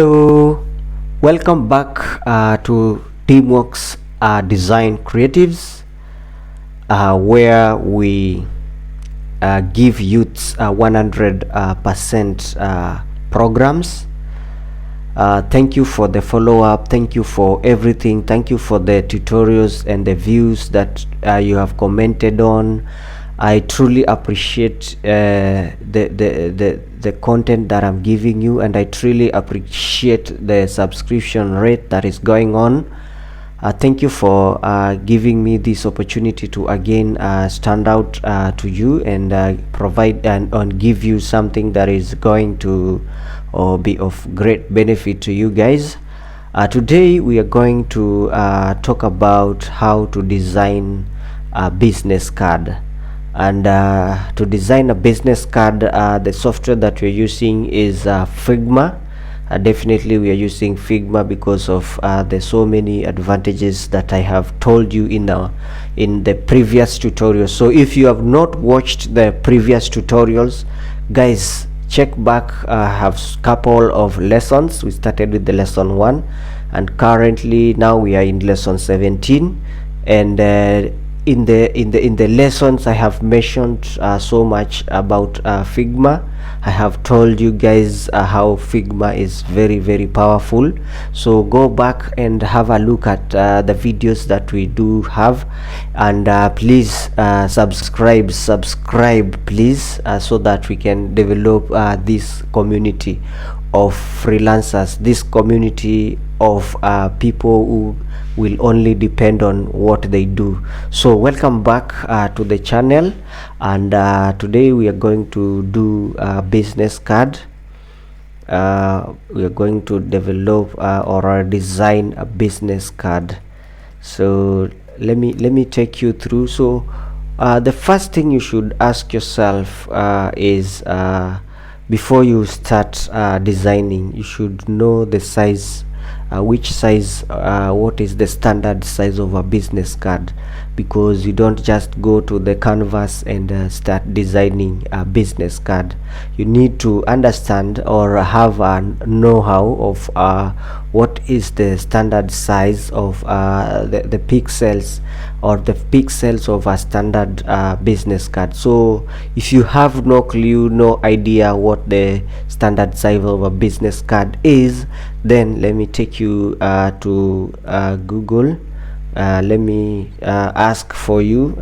Hello, welcome back to Teamworks Design Creatives, where we give youths 100% programs. Thank you for the follow-up. Thank you for everything. Thank you for the tutorials and the views that you have commented on. I truly appreciate the content that I'm giving you, and I truly appreciate the subscription rate that is going on. Thank you for giving me this opportunity to again stand out to you and provide and give you something that is going to be of great benefit to you guys. Today we are going to talk about how to design a business card. And to design a business card, the software that we're using is Figma. Definitely we are using Figma because of the so many advantages that I have told you in the previous tutorial. So if you have not watched the previous tutorials, guys, check back. I have couple of lessons. We started with the lesson 1, and currently now we are in lesson 17, and in the lessons I have mentioned so much about Figma. I have told you guys how Figma is very powerful. So go back and have a look at the videos that we do have, and please subscribe please, so that we can develop this community of freelancers, this community of people who will only depend on what they do. So welcome back to the channel, and today we are going to do a business card. We are going to develop or design a business card. So let me take you through. So the first thing you should ask yourself is before you start designing, you should know the size, which size, what is the standard size of a business card, because you don't just go to the canvas and start designing a business card. You need to understand or have a know-how of what is the standard size of the pixels or the pixels of a standard business card. So if you have no clue, no idea what the standard size of a business card is, then let me take you to Google. Let me ask for you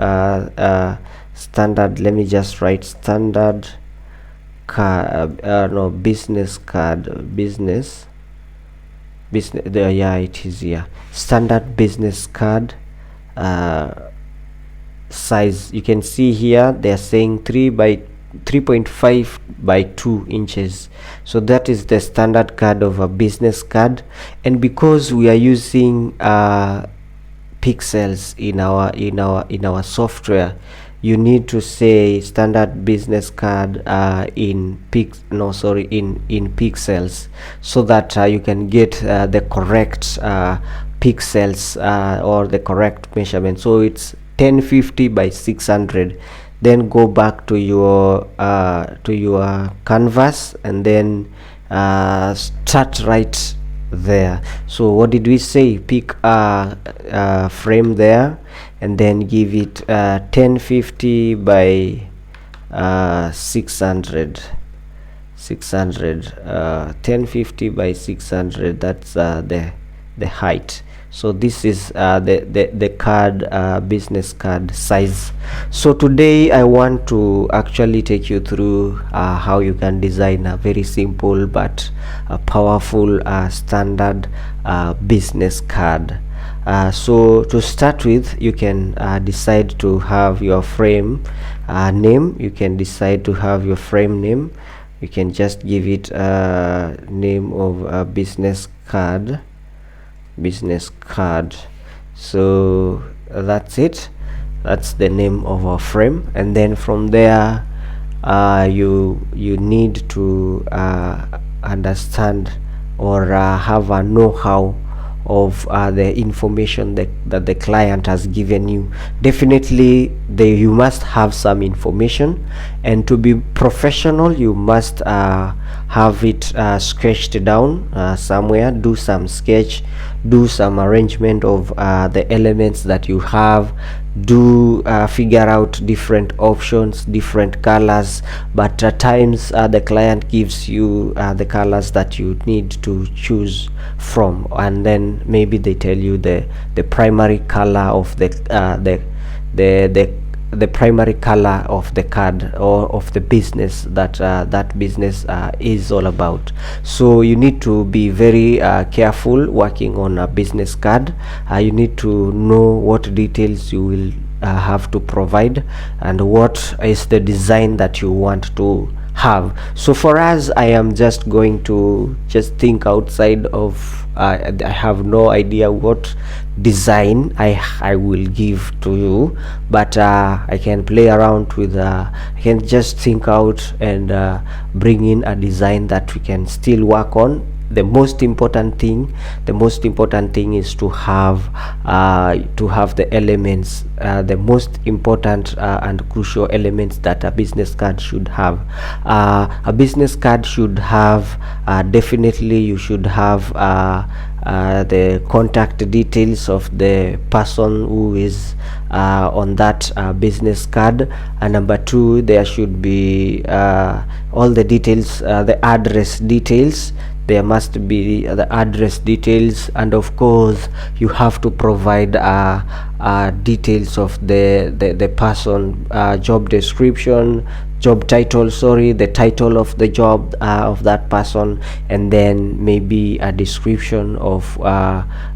standard. Let me just write standard card, no, business card, business there, yeah, it is here. Standard business card size. You can see here they're saying 3.5 by 2 inches. So that is the standard card of a business card. And because we are using pixels in our software, you need to say standard business card in pixels, so that you can get the correct pixels or the correct measurement. So it's 1050 by 600. Then go back to your canvas, and then start right there. So what did we say? Pick a frame there, and then give it 1050 by 600. 1050 by 600. That's the height. So this is the card, business card size. So today I want to actually take you through how you can design a very simple but powerful standard business card. So to start with, you can decide to have your frame name. You can decide to have your frame name. You can just give it a name of a business card. So that's it. That's the name of our frame. And then from there you need to understand or have a know-how of the information that the client has given you. Definitely you must have some information, and to be professional you must have it sketched down somewhere. Do some sketch, do some arrangement of the elements that you have, do figure out different options, different colors. But at times the client gives you the colors that you need to choose from, and then maybe they tell you the primary color of the primary color of the card or of the business that that business is all about. So you need to be very careful working on a business card. You need to know what details you will have to provide, and what is the design that you want to have. So for us, I am just going to just think outside of I have no idea what design I will give to you, but I can play around with I can just think out and bring in a design that we can still work on. The most important thing is to have the elements, the most important and crucial elements that a business card should have. A business card should have definitely you should have the contact details of the person who is on that business card, and number two, there should be all the details, the address details. There must be the address details, and of course you have to provide details of the person, job description, job title, the title of the job of that person, and then maybe a description of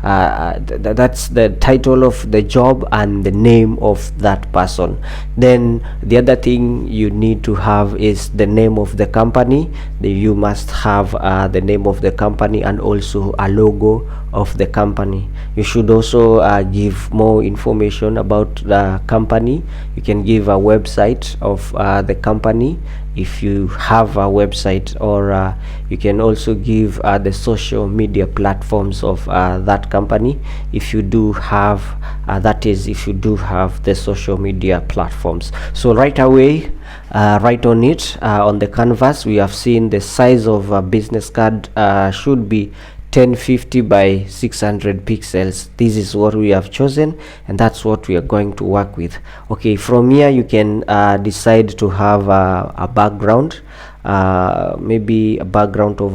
that's the title of the job and the name of that person. Then the other thing you need to have is the name of the company. You must have the name of the company and also a logo of the company. You should also give more information about the company. You can give a website of the company if you have a website, or you can also give the social media platforms of that company if you do have that is if you do have the social media platforms. So right away, right on it, on the canvas, we have seen the size of a business card should be 1050 by 600 pixels. This is what we have chosen, and that's what we are going to work with. Okay, from here you can decide to have a background. Maybe a background of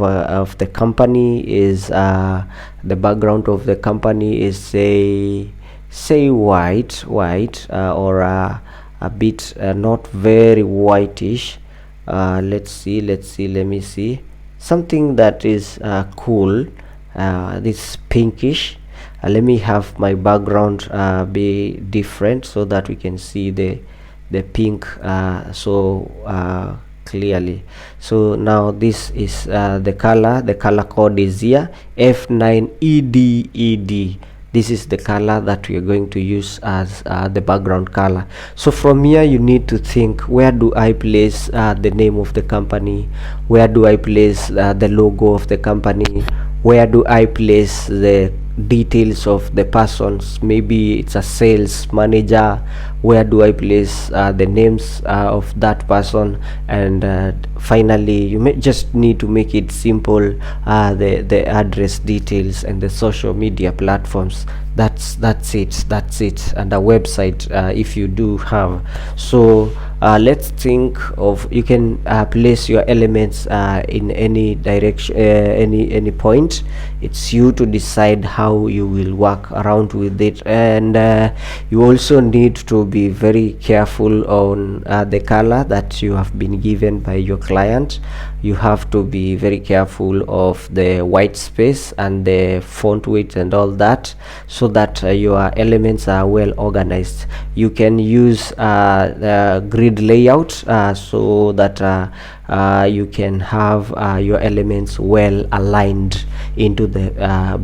the company is the background of the company is say white, or a bit not very whitish. Let me see something that is cool. This pinkish. Let me have my background be different so that we can see the pink clearly. So now this is the color code is here, F9EDED. This is the color that we are going to use as the background color. So from here you need to think, where do I place the name of the company, where do I place the logo of the company, where do I place the details of the persons, maybe it's a sales manager, where do I place the names of that person, and finally you may just need to make it simple, the address details and the social media platforms. That's it, and a website if you do have. So let's think of, you can place your elements in any direction, any point. It's you to decide how you will work around with it, and you also need to be very careful on the color that you have been given by your client. You have to be very careful of the white space and the font weight and all that, so that your elements are well organized. You can use the grid layout so that you can have your elements well aligned into the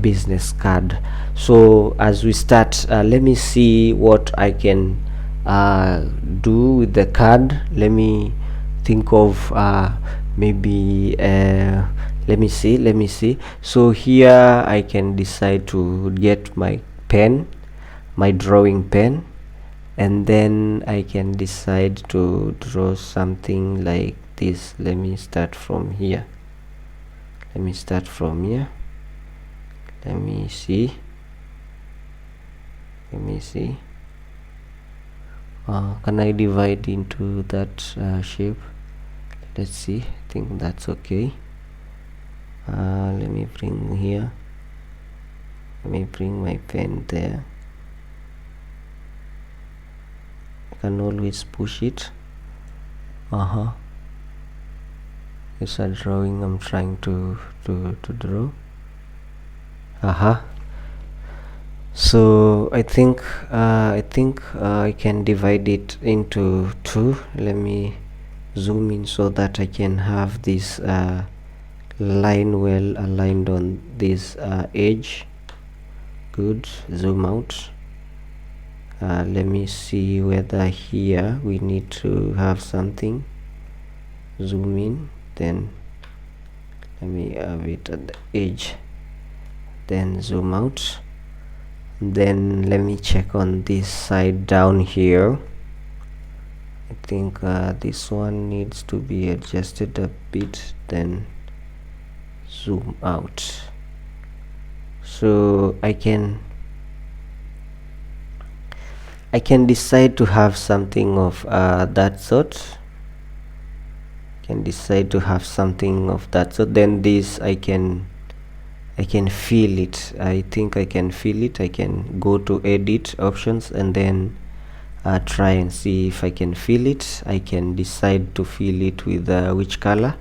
business card. So as we start, let me see what I can do with the card. Let me think of maybe let me see. So here I can decide to get my pen, my drawing pen, and then I can decide to draw something like this. Let me start from here. Let me see. Can I divide into that shape? Let's see. I think that's okay. Let me bring here. Let me bring my pen there. I can always push it. It's a drawing I'm trying to draw. So I think I can divide it into two. Let me zoom in so that I can have this line well aligned on this edge. Good. Zoom out. Let me see whether here we need to have something. Zoom in, then let me have it at the edge, then zoom out. Then let me check on this side down here. I think this one needs to be adjusted a bit, then zoom out. So I can decide to have something of that sort. Then this I can feel it. I think I can feel it. I can go to edit options and then try and see if I can feel it. I can decide to fill it with which color.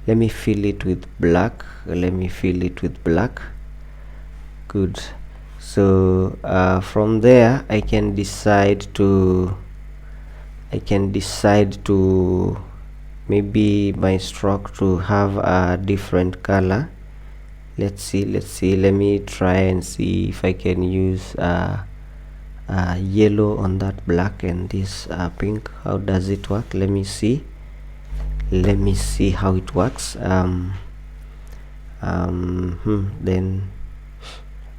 Let me fill it with black. Good. So from there I can decide to maybe my stroke to have a different color. Let's see. Let me try and see if I can use yellow on that black and this pink. How does it work? Let me see how it works. Then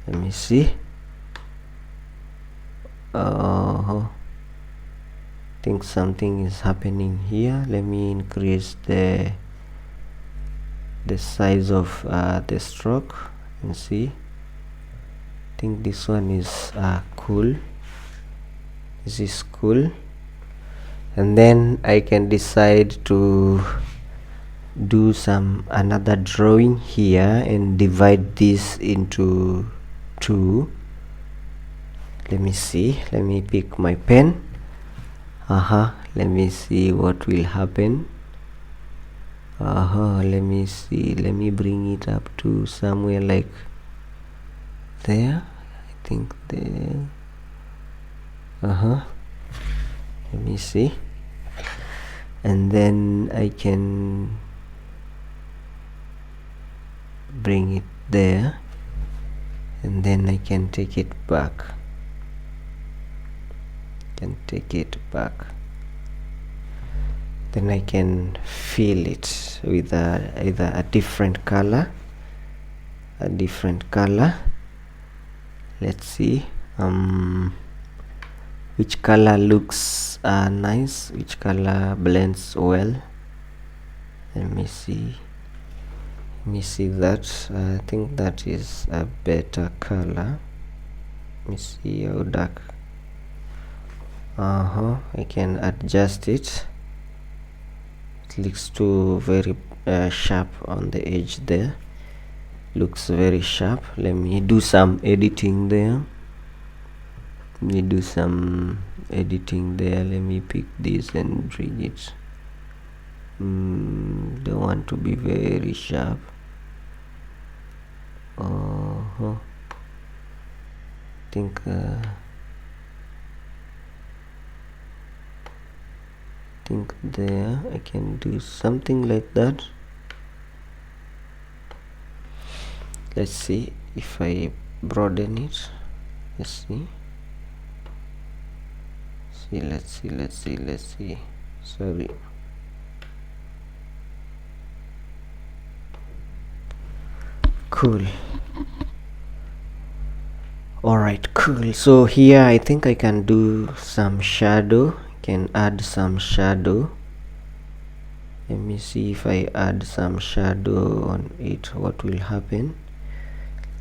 let me see. Think something is happening here. Let me increase the size of the stroke and see. I think this one is cool. This is cool. And then I can decide to do another drawing here and divide this into two. Let me see. Let me pick my pen. Let me see what will happen. Let me see. Let me bring it up to somewhere like there. I think there. Let me see. And then I can bring it there, and then I can take it back. Then I can fill it with either a different color. Let's see which color looks nice, which color blends well. Let me see that. I think that is a better color. Let me see how dark. I can adjust it. It looks too very sharp on the edge there. Looks very sharp. Let me do some editing there. Let me pick this and bring it. Don't want to be very sharp. Think there I can do something like that. Let's see if I broaden it. Let's see. Sorry. Cool. Alright, cool. So here I think I can do some shadow. Can add some shadow. Let me see if I add some shadow on it, what will happen.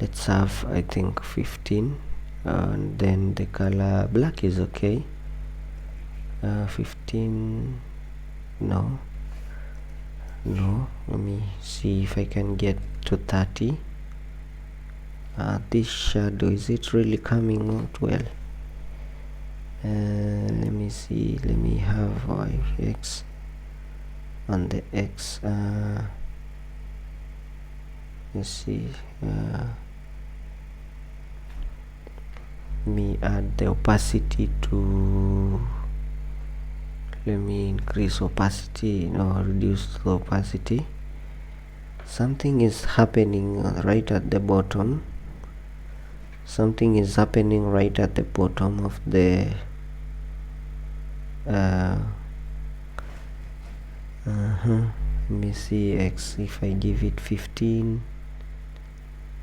Let's have, I think, 15, and then the color black is okay. 15, no, let me see if I can get to 30. This shadow, is it really coming out well? Let me see, let me have X on the X. Let's see, let me add the opacity to, let me increase opacity, reduce the opacity. Something is happening right at the bottom. Something is happening right at the bottom of the let me see X. If I give it 15,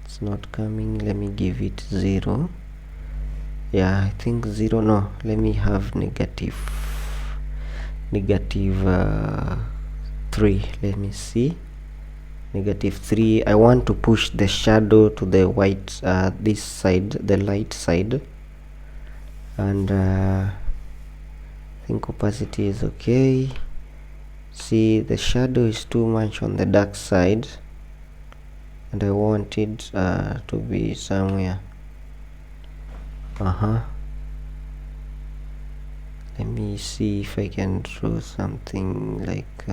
it's not coming. Let me give it 0. Yeah, I think 0. No, let me have negative 3. Let me see, negative 3. I want to push the shadow to the white, this side, the light side, and I think opacity is okay. See, the shadow is too much on the dark side, and I want it to be somewhere. Let me see if I can draw something like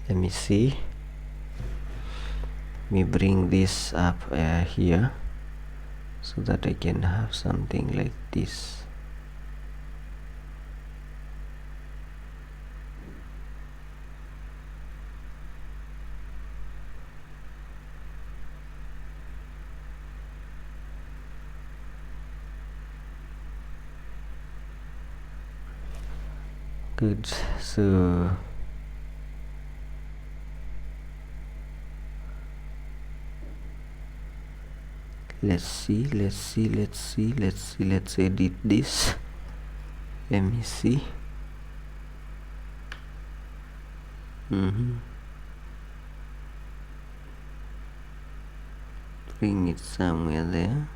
let me see, let me bring this up here so that I can have something like this. Good. So let's edit this. Let me see. Bring it somewhere there.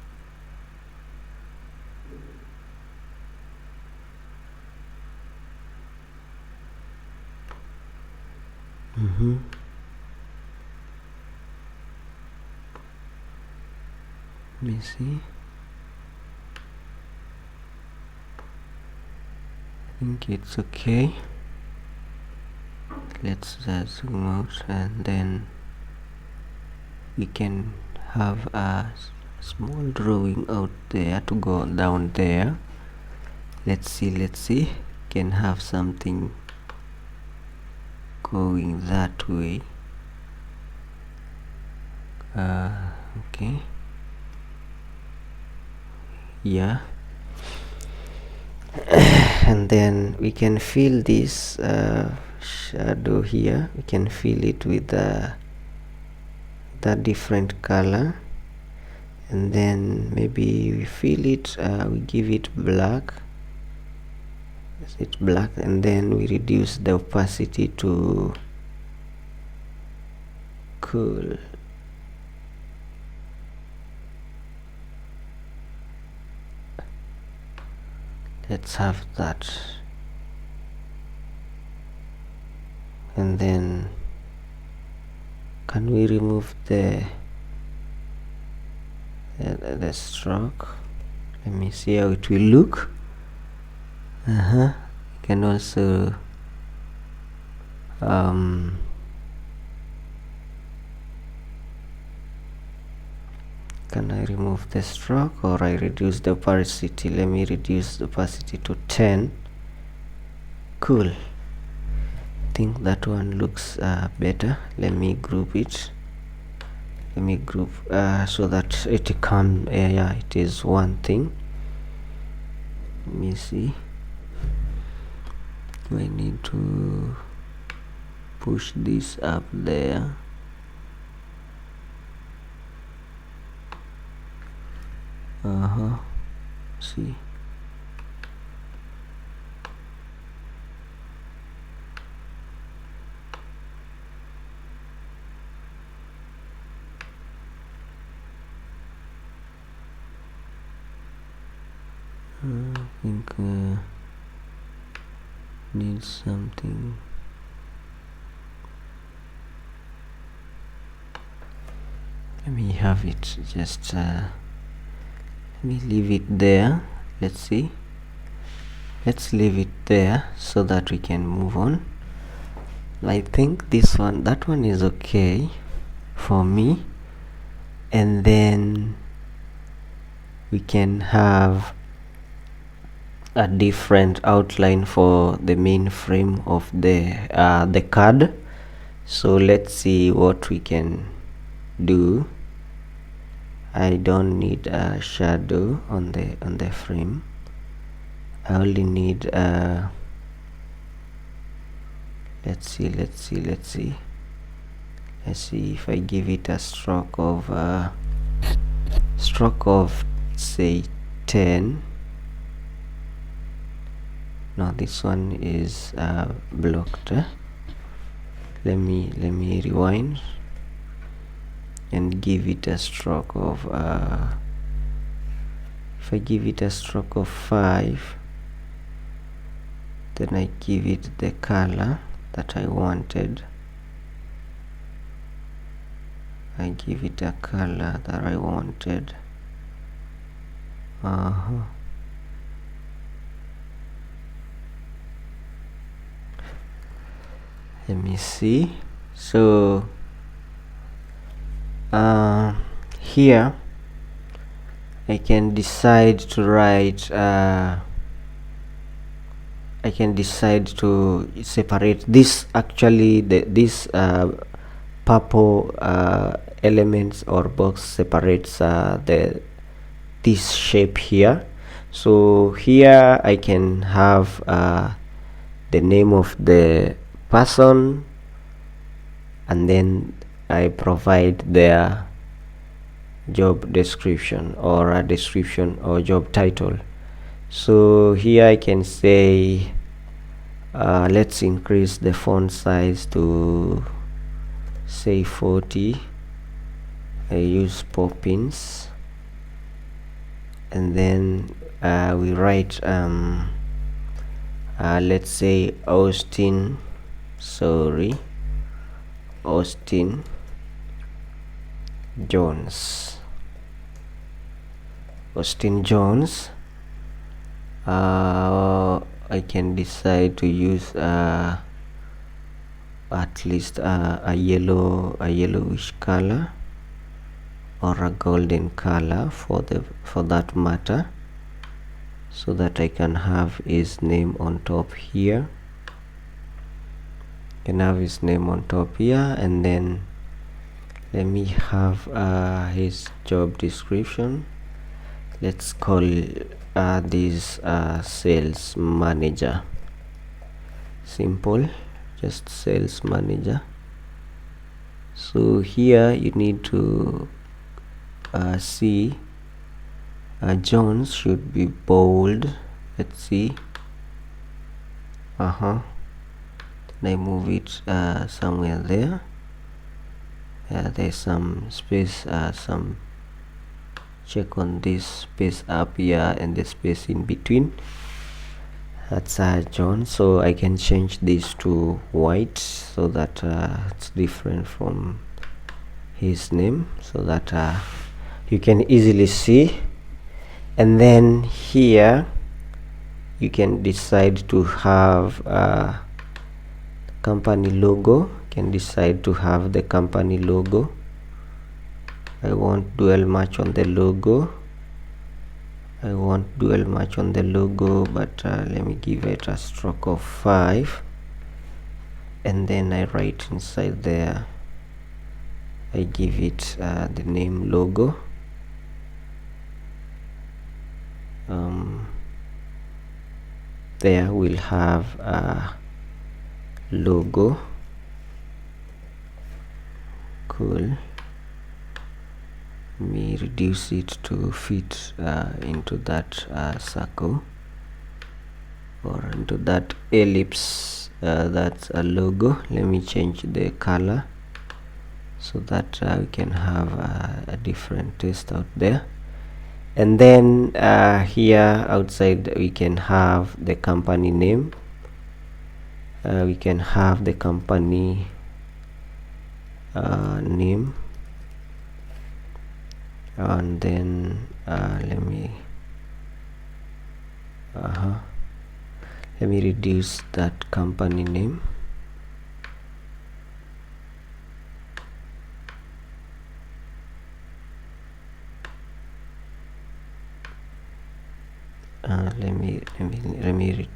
Let me see. I think it's okay. Let's zoom out, and then we can have a small drawing out there to go down there. Let's see, can have something going that way. Okay, yeah. And then we can fill this shadow here. We can fill it with that different color, and then maybe we fill it, we give it black. It's black, and then we reduce the opacity to cool. Let's have that, and then can we remove the stroke? Let me see how it will look. Can also can I remove the stroke, or I reduce the opacity? Let me reduce the opacity to 10. Cool. I think that one looks better. Let me group it. Let me group so that it can it is one thing. Let me see. I need to push this up there. See, I think need something. Let me have it just let me leave it there. Let's see, let's leave it there so that we can move on. I think that one is okay for me, and then we can have a different outline for the main frame of the card. So let's see what we can do. I don't need a shadow on the frame. I only need let's see if I give it a stroke of say 10. No, this one is blocked. Let me rewind and give it a stroke of if I give it a stroke of 5, then I give it the color that I wanted. I give it a color that I wanted. Let me see. So here I can decide to write I can decide to separate this. Actually this purple elements or box separates this shape here. So here I can have the name of the person, and then I provide their job description or a description or job title. So here I can say let's increase the font size to say 40. I use Poppins, and then we write let's say Austin Jones. I can decide to use at least a yellowish color or a golden color for that matter, so that I can have his name on top here. And then let me have his job description. Let's call this sales manager. Simple, just sales manager. So here you need to see Jones should be bold. Let's see. Then I move it somewhere there. There's some space, some check on this space up here and the space in between. That's John. So I can change this to white so that it's different from his name, so that you can easily see. And then here you can decide to have company logo. Can decide to have the company logo. I want dual match on the logo. But let me give it a stroke of 5, and then I write inside there, I give it the name logo. There we'll have a logo. Cool. Let me reduce it to fit into that circle, or into that ellipse. That's a logo. Let me change the color so that we can have a different taste out there. And then here outside we can have the company name. We can have the company name, and then let me reduce that company name. Let me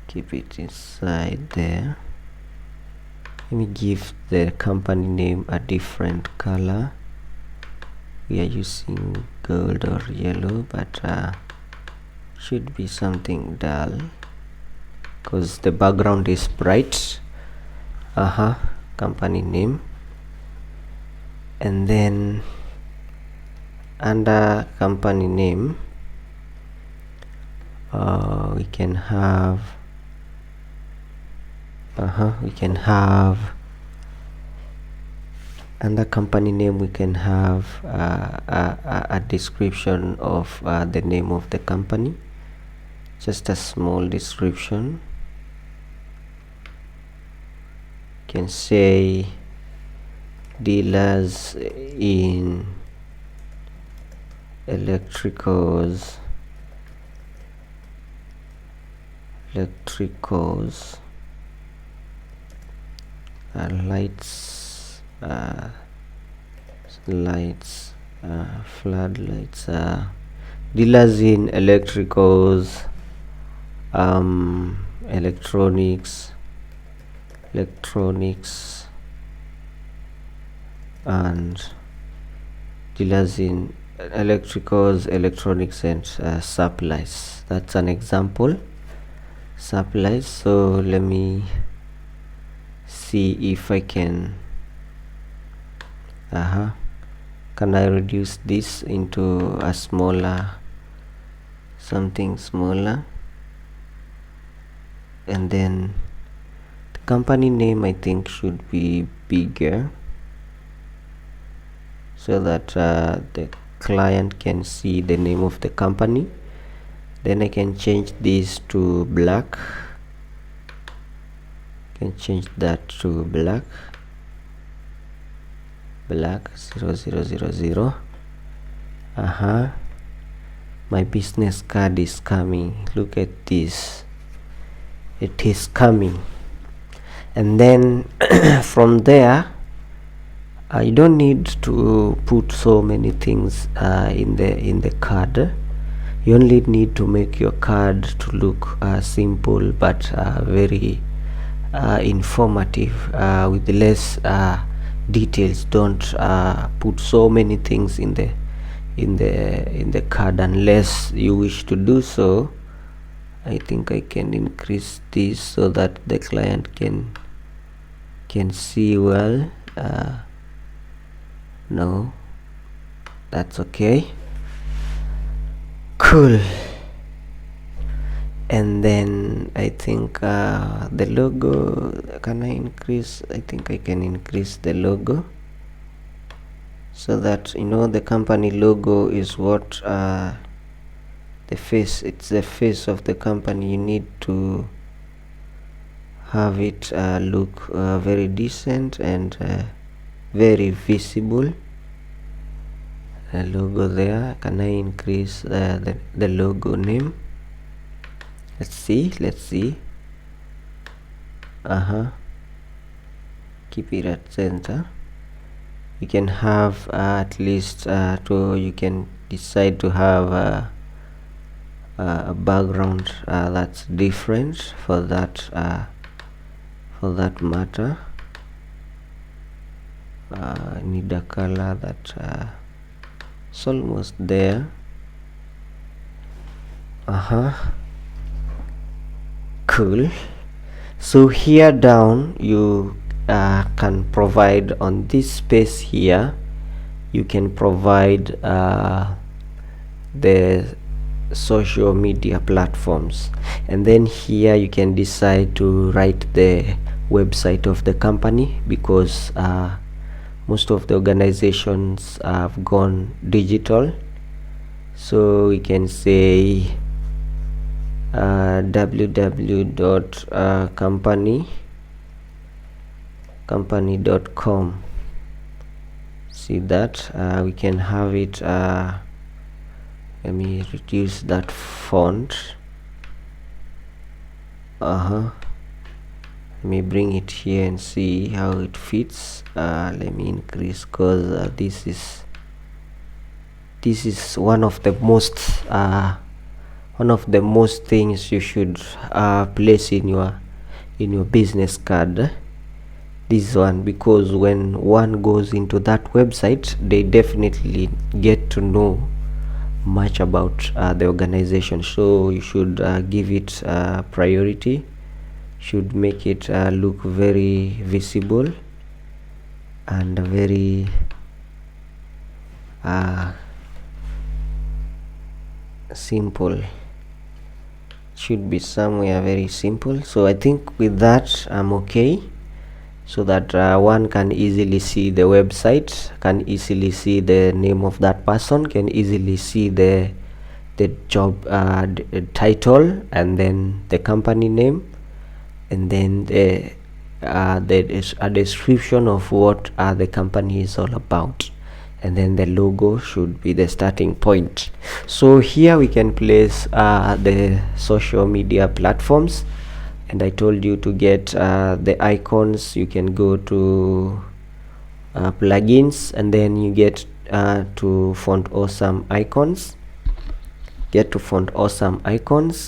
keep it inside there. Let me give the company name a different color. We are using gold or yellow, but should be something dull because the background is bright. Company name. And then under company name we can have under company name we can have a description of the name of the company, just a small description. You can say dealers in electricals, lights, floodlights, dealers in electricals, electronics, and dealers in electricals, electronics, and supplies. That's an example. Supplies. So let me see if I can can I reduce this into a smaller, something smaller. And then the company name I think should be bigger so that the client can see the name of the company. Then I can change this to black. Can change that to black 0000. My business card is coming. Look at this, it is coming. And then from there you don't need to put so many things in the card. You only need to make your card to look simple but very informative, with less details. Don't put so many things in the card unless you wish to do so. I think I can increase this so that the client can see well. No, that's okay. Cool. And then I think the logo, can I increase? I think I can increase the logo so that the company logo is what the face, it's the face of the company. You need to have it look very decent and very visible. Logo there. Can I increase the logo name? Let's see. Keep it at center. You can have at least you can decide to have a background that's different for that matter. I need a color that it's almost there. Cool. So here down you can provide on this space here, you can provide the social media platforms, and then here you can decide to write the website of the company, because most of the organizations have gone digital. So we can say www.company.com. see that we can have it, let me reduce that font. Let me bring it here and see how it fits. Let me increase, because this is one of the most things you should place in your business card, this one, because when one goes into that website, they definitely get to know much about the organization. So you should give it priority, should make it look very visible and very simple. Should be somewhere very simple. So I think with that I'm okay, so that one can easily see the website, can easily see the name of that person, can easily see the job title, and then the company name, and then a description of what the company is all about, and then the logo should be the starting point. So here we can place the social media platforms, and I told you to get the icons. You can go to plugins, and then you get to font awesome icons,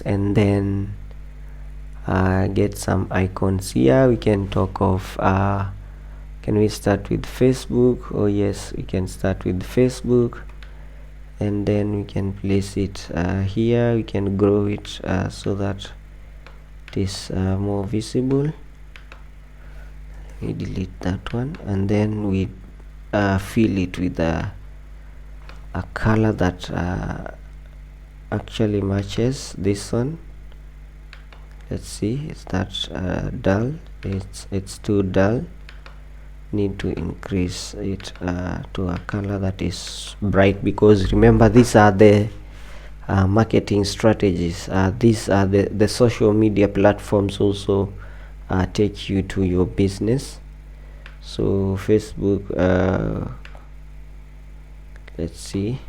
and then get some icons here. We can talk of can we start with Facebook? Oh yes, we can start with Facebook, and then we can place it here. We can grow it so that it is more visible. We delete that one, and then we fill it with a color that actually matches this one. Let's see, is that dull? It's too dull. Need to increase it to a color that is bright, because remember, these are the marketing strategies. These are the social media platforms also take you to your business. So Facebook, let's see,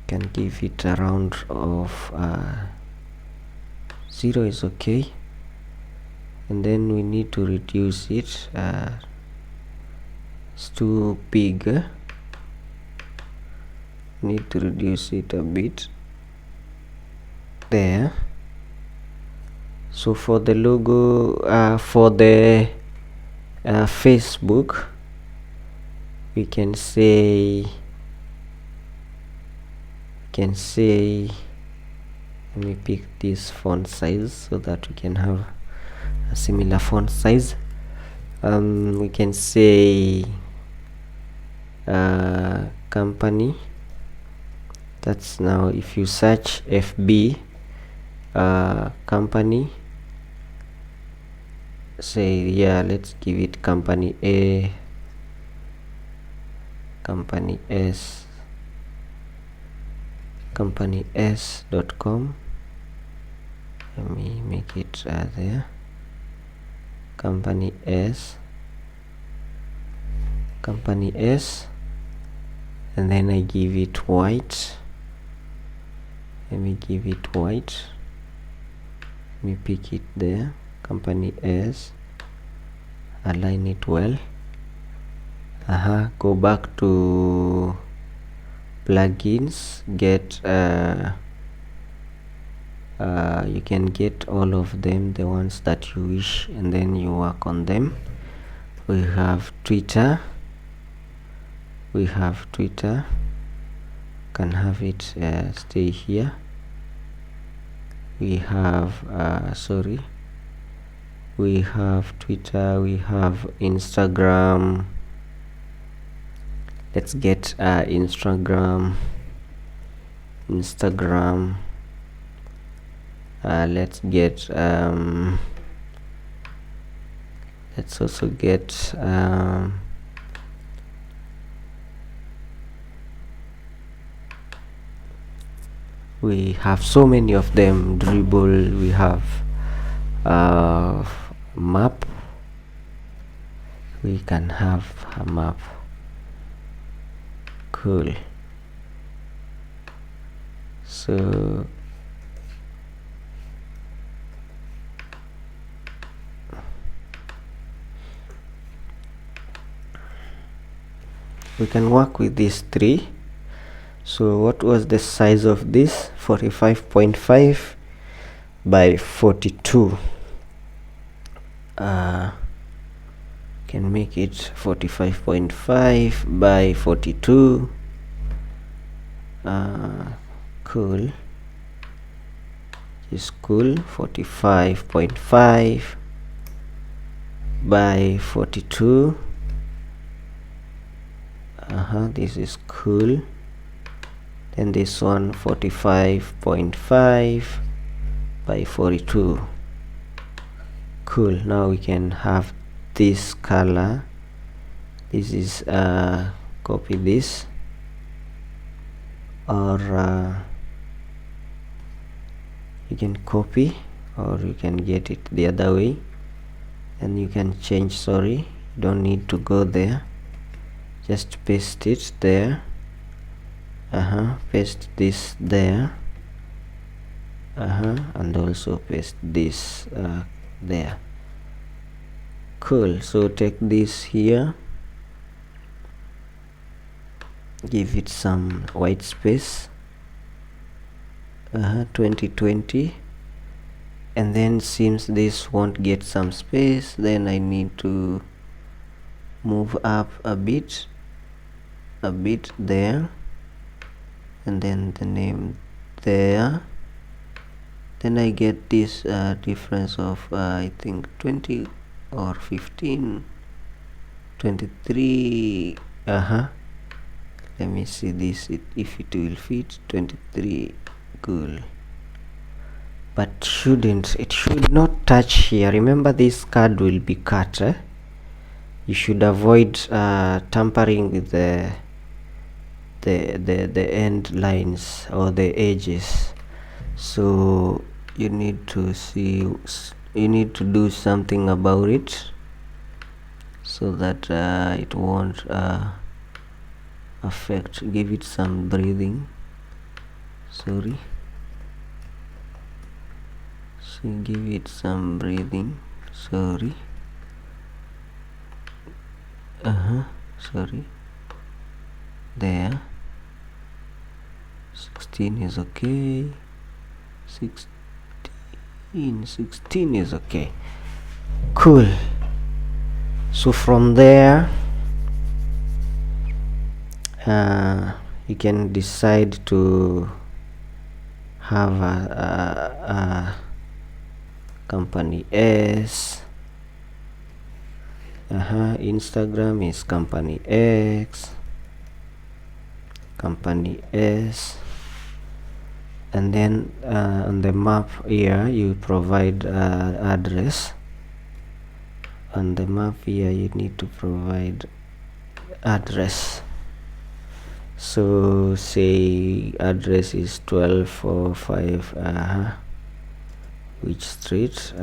can give it a round of 0 is okay, and then we need to reduce it. It's too big. Need to reduce it a bit there. So for the logo, for the Facebook, we can say let me pick this font size so that we can have a similar font size. We can say company. That's now, if you search FB company, say, yeah, let's give it company A, company S, company s.com. Let me make it there, company S, and then I give it white. Let me give it white. Let me pick it there, company S, align it well. Go back to plugins, get you can get all of them, the ones that you wish, and then you work on them. We have Twitter, can have it stay here. we have we have Twitter, we have Instagram. Let's get Instagram. Let's get let's also get we have so many of them. Dribble, we have map. We can have a map. Cool. So we can work with these three. So what was the size of this? 45.5 by 42. Can make it 45.5 by 42. Cool. Is cool. 45.5 by 42. This is cool. Then this one, 45.5 by 42. Cool. Now we can have this color. This is copy this, or you can copy, or you can get it the other way, and you can change. Sorry, don't need to go there, just paste it there. Paste this there, and also paste this there. Cool. So take this here, give it some white space, 2020, and then since this won't get some space, then I need to move up a bit there, and then the name there. Then I get this difference of I think 20 or 15, 23. Let me see this, if it will fit. 23. Cool. But it should not touch here. Remember, this card will be cut. You should avoid tampering with the end lines or the edges. So you need to do something about it, so that it won't affect. Give it some breathing. Sorry. So give it some breathing. Sorry. Sorry. There. 16 is okay. 16 is okay. Cool. So from there you can decide to have a company S. Instagram is company X, company S, and then on the map here you provide address. On the map here you need to provide address. So say address is 1245 which street?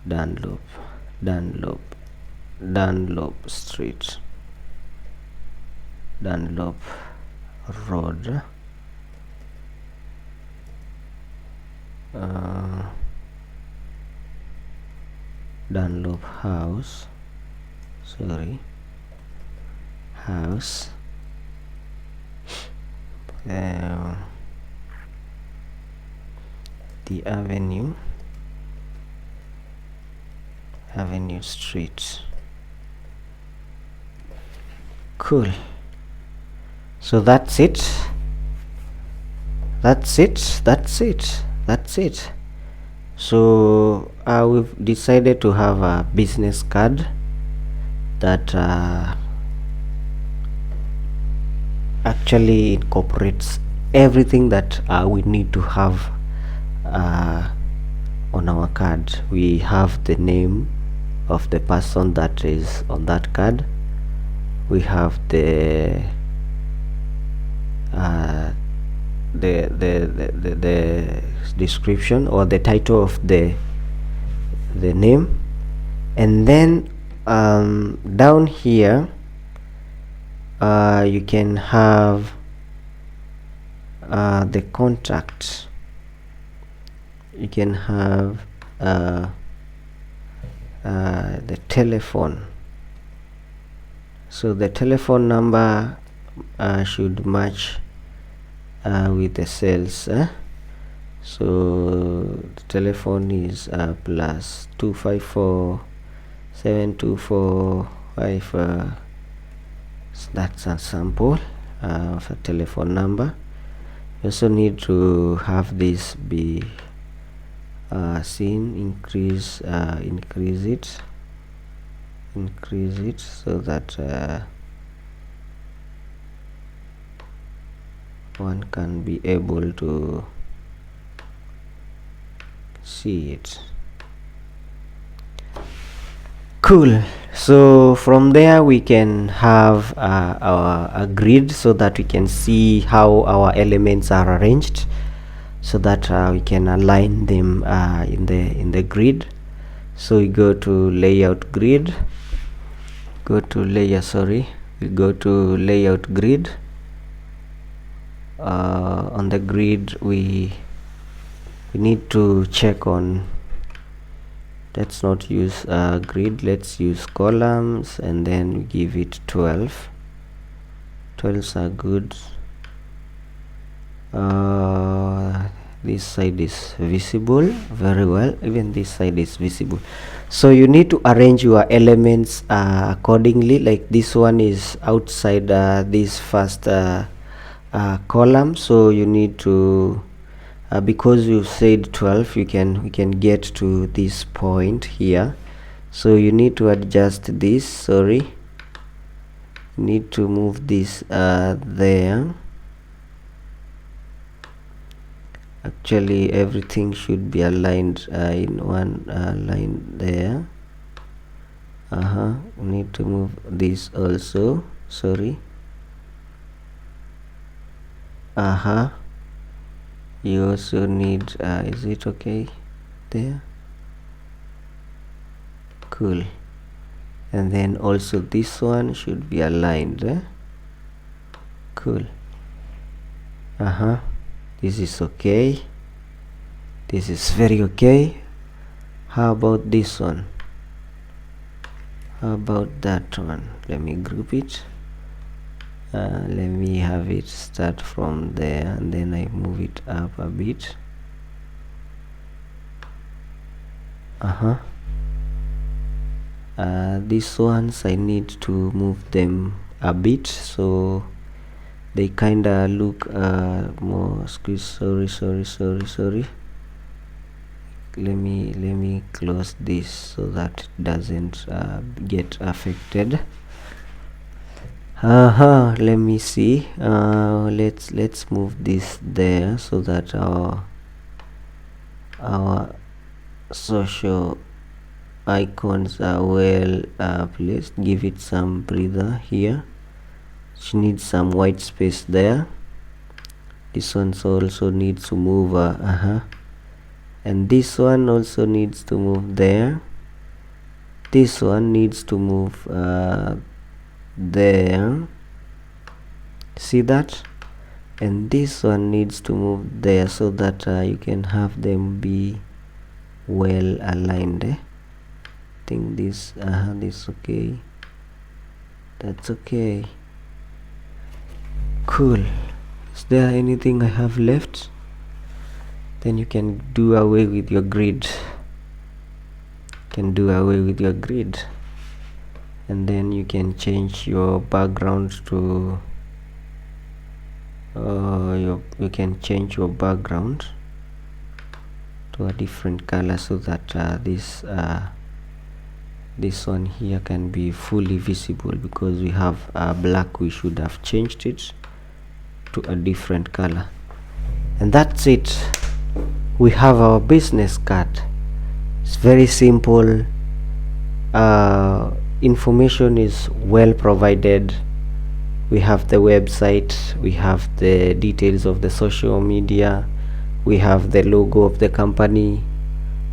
Dunlop Street, Dunlop Road, Dunlop House, house, the Avenue Street. Cool. So that's it. that's it. So we've decided to have a business card that actually incorporates everything that we need to have on our card. We have the name of the person that is on that card. We have the description or the title of the name, and then down here you can have the contact. You can have the telephone. So the telephone number should match with the cells. So the telephone is plus 254 724 5. That's a sample of a telephone number. You also need to have this be seen. Increase it so that one can be able to see it. Cool. So from there we can have a grid so that we can see how our elements are arranged, so that we can align them in the grid. So we go to layout grid, we go to layout grid. On the grid we need to check on, let's not use grid, let's use columns, and then we give it 12. 12s are good. This side is visible very well, even this side is visible. So you need to arrange your elements accordingly. Like this one is outside this first column, so you need to because you said 12, we can get to this point here, so you need to adjust this. Need to move this there. Actually everything should be aligned in one line there. Need to move this also. You also need is it okay there? Cool. And then also this one should be aligned. Cool. This is okay, this is very okay. How about this one? How about that one? Let me group it. Let me have it start from there, and then I move it up a bit. These ones I need to move them a bit so they kinda look more squeeze. Sorry. Let me close this so that it doesn't get affected. Let me see. Let's move this there so that our social icons are well placed. Give it some breather here. She needs some white space there. This one also needs to move and this one also needs to move there. This one needs to move there, see that? And this one needs to move there so that you can have them be well aligned. I think this okay, that's okay. Cool. Is there anything I have left? Then you can do away with your grid. And then you can change your background to you can change your background to a different color so that this one here can be fully visible. Because we have black, we should have changed it to a different color. And that's it, we have our business card. It's very simple. Information is well provided. We have the website, we have the details of the social media, we have the logo of the company,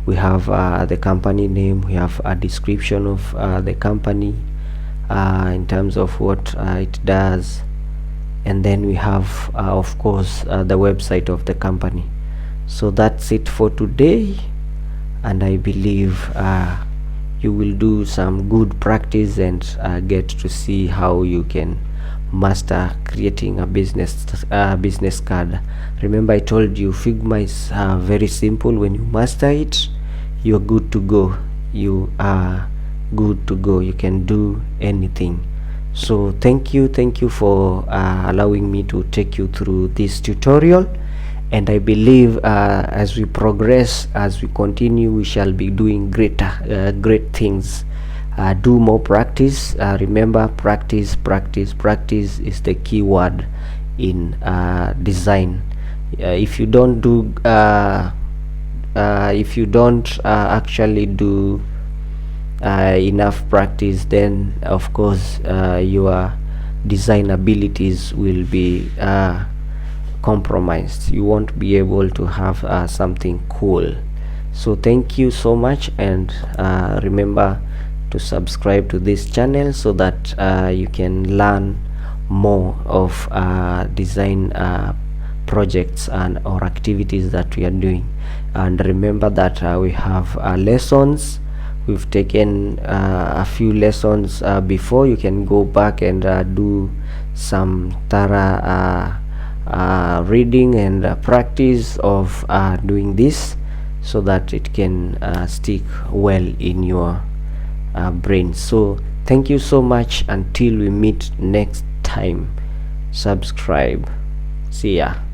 we have the company name, we have a description of the company in terms of what it does, and then we have of course the website of the company. So that's it for today, and I believe you will do some good practice and get to see how you can master creating a business card. Remember, I told you Figma is very simple. When you master it, you're good to go. You are good to go. You can do anything. So thank you for allowing me to take you through this tutorial, and I believe as we progress, as we continue, we shall be doing great things. Do more practice. Remember, practice is the key word in design. If you don't actually do enough practice, then of course your design abilities will be compromised. You won't be able to have something cool. So thank you so much, and remember to subscribe to this channel so that you can learn more of design projects and or activities that we are doing. And remember that we have lessons. We've taken a few lessons before. You can go back and do some thorough reading and practice of doing this, so that it can stick well in your brain. So thank you so much. Until we meet next time, subscribe. See ya.